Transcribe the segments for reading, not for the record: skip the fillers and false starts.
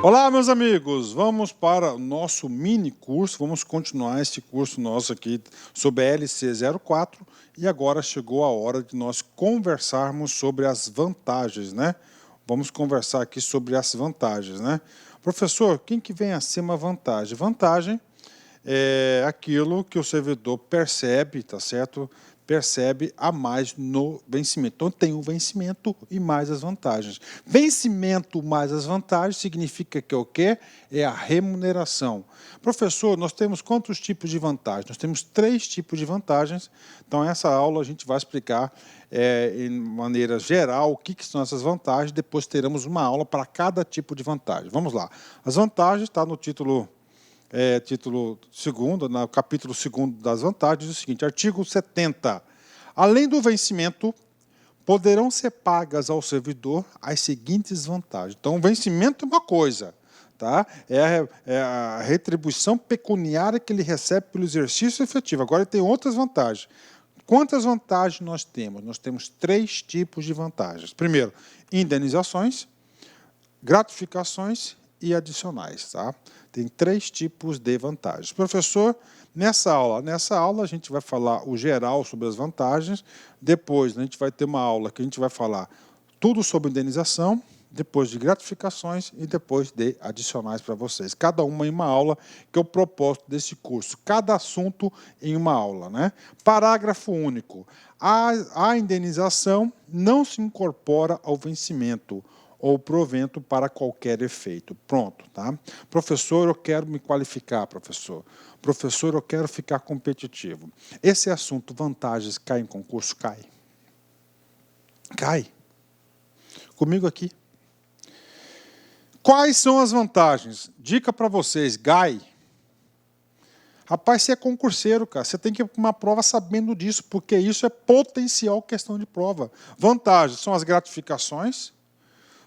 Olá, meus amigos! Vamos para o nosso mini curso, vamos continuar esse curso nosso aqui sobre a LC04 e agora chegou a hora de nós conversarmos sobre as vantagens, né? Vamos conversar aqui sobre as vantagens, né? Professor, quem que vem acima vantagem? Vantagem é aquilo que o servidor percebe, tá certo? Percebe a mais no vencimento. Então, tem o vencimento e mais as vantagens. Vencimento mais as vantagens significa que o quê? É a remuneração. Professor, nós temos quantos tipos de vantagens? Nós temos 3 tipos de vantagens. Então, essa aula a gente vai explicar em maneira geral o que são essas vantagens. Depois teremos uma aula para cada tipo de vantagem. Vamos lá. As vantagens está no título 2º, no capítulo 2º das vantagens, é o seguinte, artigo 70. Além do vencimento, poderão ser pagas ao servidor as seguintes vantagens. Então, o vencimento é uma coisa, tá? É a retribuição pecuniária que ele recebe pelo exercício efetivo. Agora, ele tem outras vantagens. Quantas vantagens nós temos? Nós temos 3 tipos de vantagens. Primeiro, indenizações, gratificações e adicionais, tá? Tem 3 tipos de vantagens. Professor, nessa aula a gente vai falar o geral sobre as vantagens, depois a gente vai ter uma aula que a gente vai falar tudo sobre indenização, depois de gratificações e depois de adicionais para vocês. Cada uma em uma aula, que é o propósito desse curso. Cada assunto em uma aula, né? Parágrafo único. A indenização não se incorpora ao vencimento ou provento para qualquer efeito. Pronto, tá? Professor, eu quero me qualificar, professor. Professor, eu quero ficar competitivo. Esse assunto, vantagens, cai em concurso? Cai. Cai. Comigo aqui. Quais são as vantagens? Dica para vocês, GAI. Rapaz, você é concurseiro, cara. Você tem que ir para uma prova sabendo disso, porque isso é potencial questão de prova. Vantagens são as gratificações,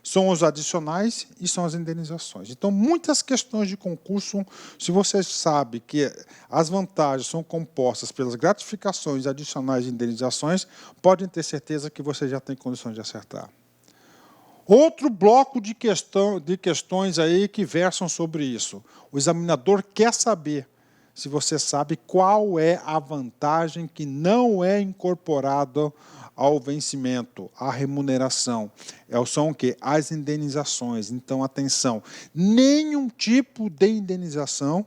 são os adicionais e são as indenizações. Então, muitas questões de concurso, se você sabe que as vantagens são compostas pelas gratificações, adicionais e indenizações, podem ter certeza que você já tem condições de acertar. Outro bloco de questões aí que versam sobre isso. O examinador quer saber se você sabe qual é a vantagem que não é incorporada ao vencimento, à remuneração. São o quê? As indenizações. Então, atenção, nenhum tipo de indenização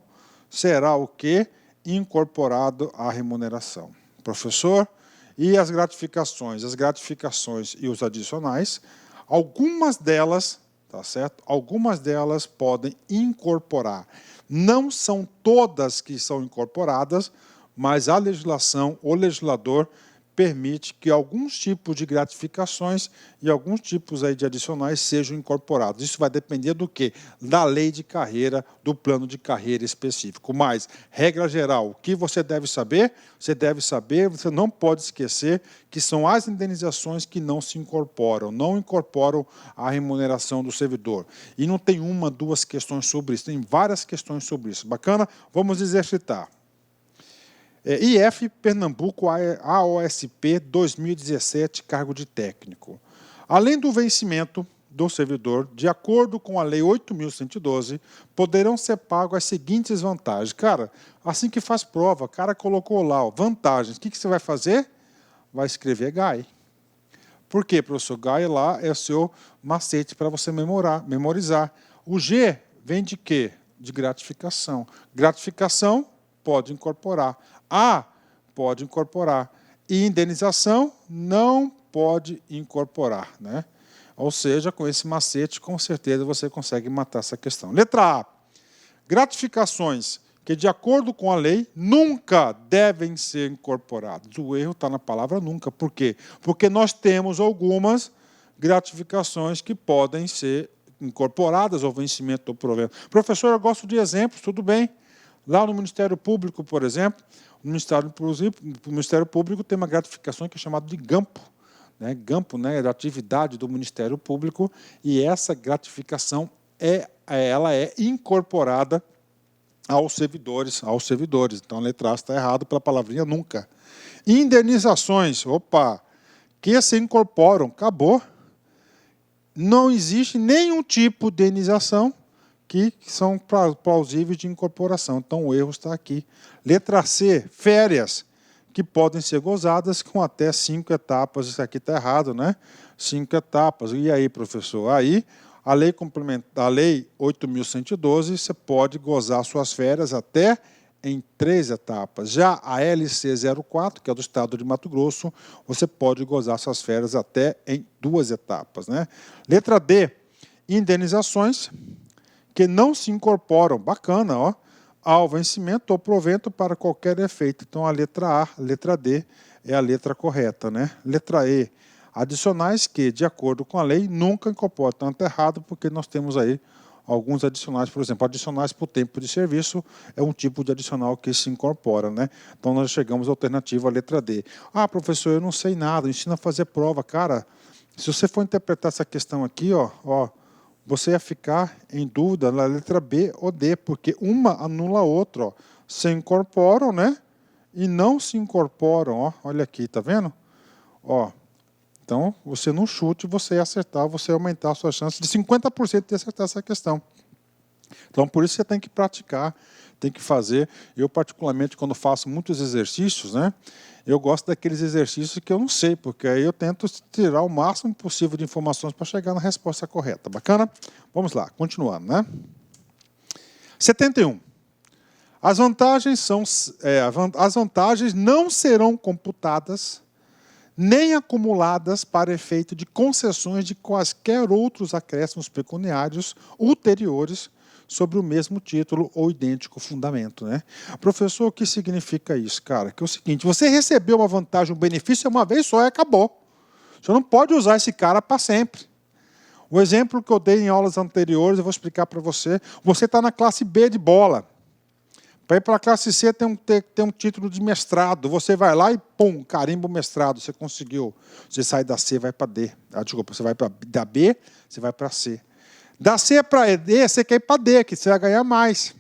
será o quê? Incorporado à remuneração. Professor, e as gratificações? As gratificações e os adicionais, algumas delas, tá certo? Algumas delas podem incorporar. Não são todas que são incorporadas, mas a legislação, o legislador, permite que alguns tipos de gratificações e alguns tipos aí de adicionais sejam incorporados. Isso vai depender do quê? Da lei de carreira, do plano de carreira específico. Mas, regra geral, o que você deve saber? Você não pode esquecer que são as indenizações que não se incorporam, não incorporam a remuneração do servidor. E não tem uma, 2 questões sobre isso, tem várias questões sobre isso. Bacana? Vamos exercitar. IF Pernambuco AOSP 2017, cargo de técnico. Além do vencimento do servidor, de acordo com a Lei 8.112, poderão ser pagos as seguintes vantagens. Cara, assim que faz prova, o cara colocou lá, ó, vantagens. O que você vai fazer? Vai escrever GAI. Por quê, professor? GAI lá é o seu macete para você memorizar. O G vem de quê? De gratificação. Gratificação pode incorporar. A pode incorporar. E indenização não pode incorporar, né? Ou seja, com esse macete, com certeza você consegue matar essa questão. Letra A. Gratificações que, de acordo com a lei, nunca devem ser incorporadas. O erro está na palavra nunca. Por quê? Porque nós temos algumas gratificações que podem ser incorporadas ao vencimento do provento. Professor, eu gosto de exemplos, tudo bem. Lá no Ministério Público, por exemplo, o Ministério Público tem uma gratificação que é chamada de GAMPO. GAMPO, né, da atividade do Ministério Público, e essa gratificação ela é incorporada aos servidores. Então, a letra A está errada pela palavrinha nunca. Indenizações, que se incorporam, acabou. Não existe nenhum tipo de indenização que são plausíveis de incorporação. Então, o erro está aqui. Letra C, férias, que podem ser gozadas com até 5 etapas. Isso aqui está errado, né? 5 etapas. E aí, professor? Aí, a lei 8.112, você pode gozar suas férias até em 3 etapas. Já a LC 04, que é do estado de Mato Grosso, você pode gozar suas férias até em 2 etapas, né? Letra D, indenizações que não se incorporam, bacana, ó, ao vencimento ou provento para qualquer efeito. Então, a letra A, letra D, é a letra correta, né? Letra E, adicionais que, de acordo com a lei, nunca incorporam. Tanto errado, porque nós temos aí alguns adicionais, por exemplo, adicionais por tempo de serviço é um tipo de adicional que se incorpora, né? Então, nós chegamos à alternativa, a letra D. Ah, professor, eu não sei nada, ensina a fazer prova. Cara, se você for interpretar essa questão aqui, ó, você ia ficar em dúvida na letra B ou D, porque uma anula a outra, ó. Se incorporam, né? E não se incorporam, ó. Olha aqui, tá vendo? Ó. Então, você no chute, você ia acertar, você ia aumentar a sua chance de 50% de acertar essa questão. Então, por isso você tem que praticar, tem que fazer. Eu, particularmente, quando faço muitos exercícios, né? Eu gosto daqueles exercícios que eu não sei, porque aí eu tento tirar o máximo possível de informações para chegar na resposta correta. Bacana? Vamos lá, continuando, né? 71. As vantagens não serão computadas nem acumuladas para efeito de concessões de quaisquer outros acréscimos pecuniários ulteriores sobre o mesmo título ou idêntico fundamento, né? Professor, o que significa isso, cara? Que é o seguinte, você recebeu uma vantagem, um benefício uma vez só e acabou. Você não pode usar esse cara para sempre. O exemplo que eu dei em aulas anteriores, eu vou explicar para você. Você está na classe B de bola. Para ir para a classe C tem um título de mestrado. Você vai lá e, pum, carimba o mestrado. Você conseguiu. Você sai da C e vai para D. Desculpa, você vai da B, você vai para C. Da C para D, você quer ir para D, que você vai ganhar mais.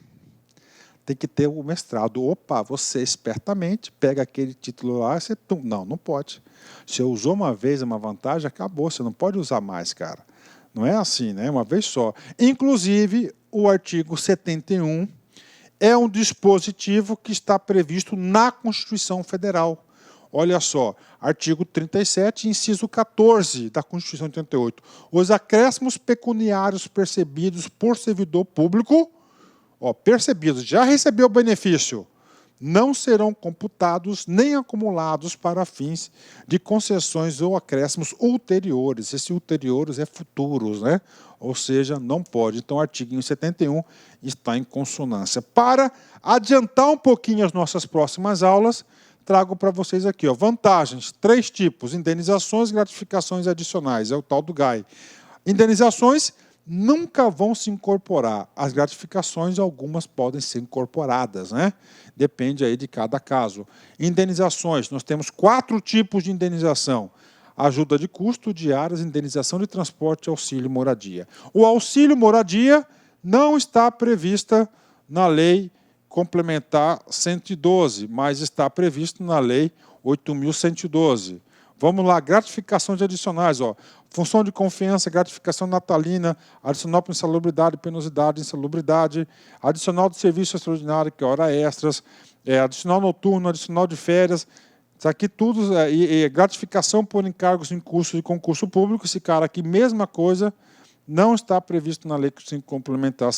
Tem que ter o mestrado. Opa, você espertamente pega aquele título lá e você... Não pode. Você usou uma vez uma vantagem, acabou. Você não pode usar mais, cara. Não é assim, né? Uma vez só. Inclusive, o artigo 71 é um dispositivo que está previsto na Constituição Federal. Olha só, artigo 37, inciso 14 da Constituição de 88. Os acréscimos pecuniários percebidos por servidor público, percebidos, já recebeu o benefício, não serão computados nem acumulados para fins de concessões ou acréscimos ulteriores. Esse ulteriores é futuros, né? Ou seja, não pode. Então, o artigo 71 está em consonância. Para adiantar um pouquinho as nossas próximas aulas, trago para vocês aqui, vantagens, 3 tipos, indenizações, gratificações adicionais, é o tal do GAI. Indenizações nunca vão se incorporar. As gratificações, algumas podem ser incorporadas, né? Depende aí de cada caso. Indenizações, nós temos 4 tipos de indenização. Ajuda de custo, diárias, indenização de transporte e auxílio moradia. O auxílio moradia não está prevista na lei complementar 112, mas está previsto na lei 8.112. Vamos lá, gratificações adicionais, função de confiança, gratificação natalina, adicional para insalubridade, penosidade, insalubridade, adicional de serviço extraordinário, que é hora extras, adicional noturno, adicional de férias, isso aqui tudo, gratificação por encargos em curso de concurso público, esse cara aqui, mesma coisa, não está previsto na lei complementar,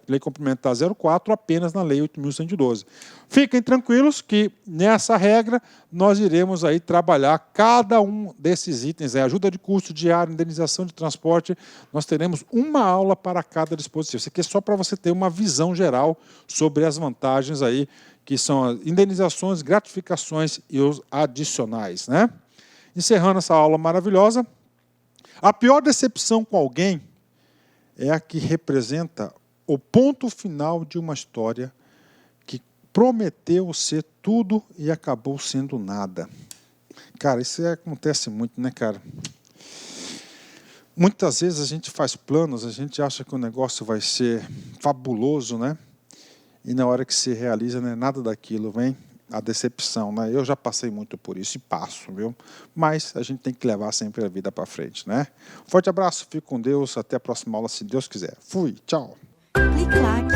lei complementar 04, apenas na lei 8.112. Fiquem tranquilos que nessa regra nós iremos aí trabalhar cada um desses itens, ajuda de custo diário, indenização de transporte, nós teremos uma aula para cada dispositivo. Isso aqui é só para você ter uma visão geral sobre as vantagens aí, que são as indenizações, gratificações e os adicionais, né? Encerrando essa aula maravilhosa, a pior decepção com alguém é a que representa o ponto final de uma história que prometeu ser tudo e acabou sendo nada. Cara, isso acontece muito, né, cara? Muitas vezes a gente faz planos, a gente acha que o negócio vai ser fabuloso, né? E na hora que se realiza, não é nada daquilo, vem a decepção, né? Eu já passei muito por isso e passo, viu? Mas a gente tem que levar sempre a vida para frente, né? Forte abraço, fique com Deus, até a próxima aula, se Deus quiser. Fui, tchau. Clic-clac.